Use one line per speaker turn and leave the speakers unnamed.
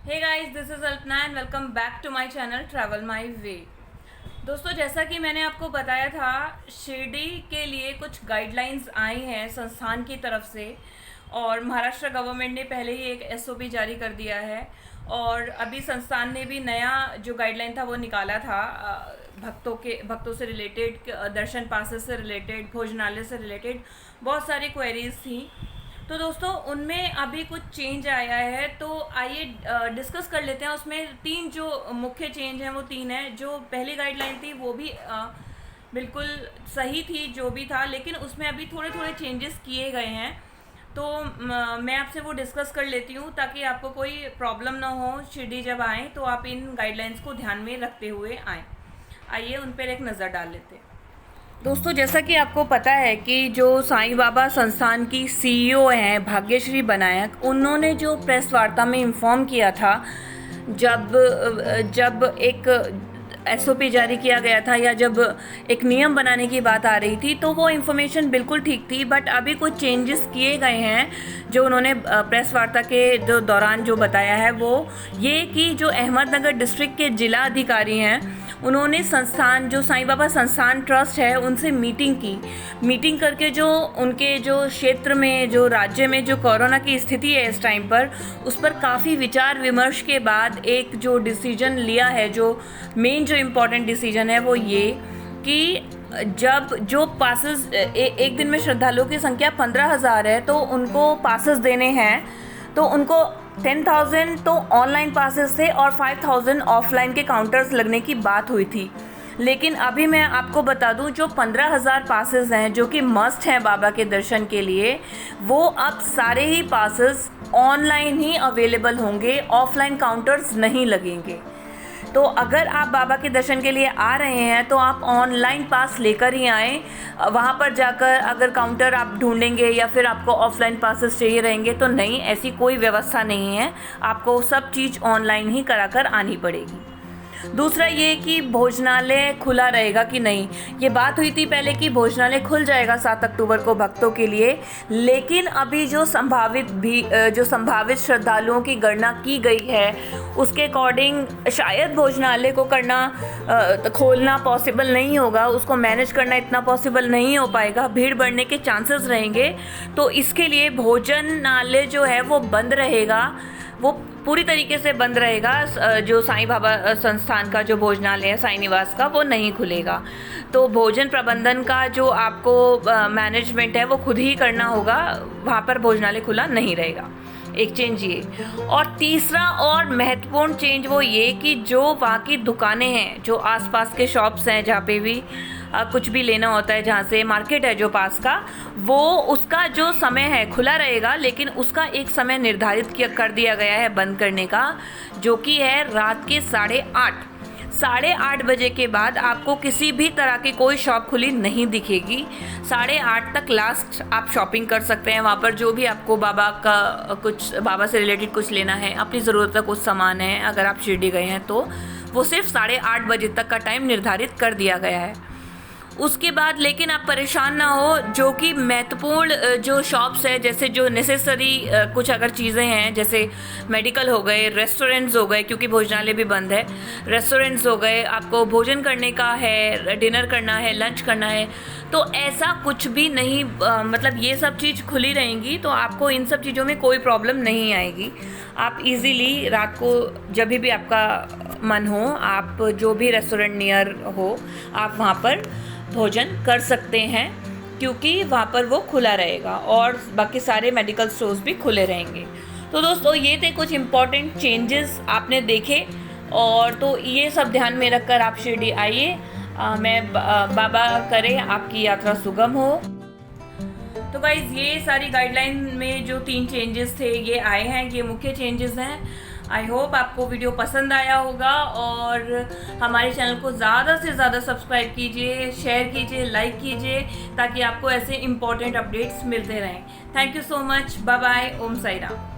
Hey guys, this is Alpana and welcome back to my channel travel my way. दोस्तों, जैसा कि मैंने आपको बताया था, शिरडी के लिए कुछ गाइडलाइंस आई हैं संस्थान की तरफ से और महाराष्ट्र गवर्नमेंट ने पहले ही एक एसओपी जारी कर दिया है। और अभी संस्थान ने भी नया जो गाइडलाइन था वो निकाला था। भक्तों से रिलेटेड, दर्शन पासेस से रिलेटेड, भोजनालय से रिलेटेड बहुत सारी क्वेरीज थी। तो दोस्तों, उनमें अभी कुछ चेंज आया है, तो आइए डिस्कस कर लेते हैं। उसमें तीन जो मुख्य चेंज हैं वो तीन हैं। जो पहली गाइडलाइन थी वो भी बिल्कुल सही थी जो भी था, लेकिन उसमें अभी थोड़े थोड़े चेंजेस किए गए हैं। तो मैं आपसे वो डिस्कस कर लेती हूँ ताकि आपको कोई प्रॉब्लम ना हो। शिरडी जब आएँ तो आप इन गाइडलाइंस को ध्यान में रखते हुए आएँ। आइए उन पर एक नज़र डाल लेते हैं। दोस्तों, जैसा कि आपको पता है कि जो साईं बाबा संस्थान की सीईओ हैं भाग्यश्री बनायक, उन्होंने जो प्रेस वार्ता में इन्फॉर्म किया था, जब जब एक एसओपी जारी किया गया था या जब एक नियम बनाने की बात आ रही थी, तो वो इन्फॉर्मेशन बिल्कुल ठीक थी। बट अभी कुछ चेंजेस किए गए हैं जो उन्होंने प्रेस वार्ता के जो दौरान जो बताया है, वो ये कि जो अहमदनगर डिस्ट्रिक्ट के जिला अधिकारी हैं, उन्होंने संस्थान जो साईं बाबा संस्थान ट्रस्ट है उनसे मीटिंग करके जो उनके जो क्षेत्र में, जो राज्य में जो कोरोना की स्थिति है इस टाइम पर, उस पर काफ़ी विचार विमर्श के बाद एक जो डिसीजन लिया है, जो मेन जो इम्पोर्टेंट डिसीजन है वो ये कि जब जो पासेस एक दिन में श्रद्धालुओं की संख्या 15,000 है तो उनको पासेस देने हैं, तो उनको 10,000 तो ऑनलाइन पासेस थे और 5,000 ऑफलाइन के काउंटर्स लगने की बात हुई थी। लेकिन अभी मैं आपको बता दूं, जो 15,000 पासेस हैं जो कि मस्ट हैं बाबा के दर्शन के लिए, वो अब सारे ही पासेस ऑनलाइन ही अवेलेबल होंगे, ऑफलाइन काउंटर्स नहीं लगेंगे। तो अगर आप बाबा के दर्शन के लिए आ रहे हैं तो आप ऑनलाइन पास लेकर ही आएँ। वहाँ पर जाकर अगर काउंटर आप ढूंढेंगे या फिर आपको ऑफलाइन पासेस चाहिए रहेंगे, तो नहीं, ऐसी कोई व्यवस्था नहीं है। आपको सब चीज़ ऑनलाइन ही कराकर आनी पड़ेगी। दूसरा ये कि भोजनालय खुला रहेगा कि नहीं। ये बात हुई थी पहले कि भोजनालय खुल जाएगा 7 अक्टूबर को भक्तों के लिए, लेकिन अभी जो संभावित श्रद्धालुओं की गणना की गई है उसके अकॉर्डिंग शायद भोजनालय को खोलना पॉसिबल नहीं होगा, उसको मैनेज करना इतना पॉसिबल नहीं हो पाएगा, भीड़ बढ़ने के चांसेस रहेंगे। तो इसके लिए भोजनालय जो है वो बंद रहेगा, वो पूरी तरीके से बंद रहेगा। जो साईं बाबा संस्थान का जो भोजनालय है साईं निवास का, वो नहीं खुलेगा। तो भोजन प्रबंधन का जो आपको मैनेजमेंट है वो खुद ही करना होगा, वहाँ पर भोजनालय खुला नहीं रहेगा। एक चेंज ये। और तीसरा और महत्वपूर्ण चेंज वो ये कि जो वहाँ की दुकानें हैं, जो आसपास के शॉप्स हैं, जहाँ पे भी कुछ भी लेना होता है, जहाँ से मार्केट है जो पास का, वो उसका जो समय है खुला रहेगा, लेकिन उसका एक समय निर्धारित कर दिया गया है बंद करने का, जो कि है रात के 8:30 बजे के बाद आपको किसी भी तरह की कोई शॉप खुली नहीं दिखेगी। 8:30 तक लास्ट आप शॉपिंग कर सकते हैं। वहाँ पर जो भी आपको बाबा से रिलेटेड कुछ लेना है, अपनी ज़रूरत का कुछ सामान है, अगर आप शिरडी गए हैं तो वो सिर्फ 8:30 बजे तक का टाइम निर्धारित कर दिया गया है। उसके बाद लेकिन आप परेशान ना हो, जो कि महत्वपूर्ण जो शॉप्स है, जैसे जो नेसेसरी कुछ अगर चीज़ें हैं, जैसे मेडिकल हो गए, रेस्टोरेंट्स हो गए, क्योंकि भोजनालय भी बंद है, रेस्टोरेंट्स हो गए, आपको भोजन करने का है, डिनर करना है, लंच करना है, तो ऐसा कुछ भी नहीं, मतलब ये सब चीज़ खुली रहेंगी, तो आपको इन सब चीज़ों में कोई प्रॉब्लम नहीं आएगी। आप इजीली रात को जब भी आपका मन हो, आप जो भी रेस्टोरेंट नियर हो, आप वहाँ पर भोजन कर सकते हैं, क्योंकि वहाँ पर वो खुला रहेगा और बाकी सारे मेडिकल स्टोर्स भी खुले रहेंगे। तो दोस्तों, ये थे कुछ इम्पॉर्टेंट चेंजेस आपने देखे, और तो ये सब ध्यान में रखकर आप शिरडी आइए। बाबा करे आपकी यात्रा सुगम हो। तो गाइज़, ये सारी गाइडलाइन में जो 3 चेंजेस थे ये आए हैं, ये मुख्य चेंजेस हैं। आई होप आपको वीडियो पसंद आया होगा, और हमारे चैनल को ज़्यादा से ज़्यादा सब्सक्राइब कीजिए, शेयर कीजिए, लाइक कीजिए, ताकि आपको ऐसे इम्पॉर्टेंट अपडेट्स मिलते रहें। Thank you so much. Bye bye. Om Sai Ram.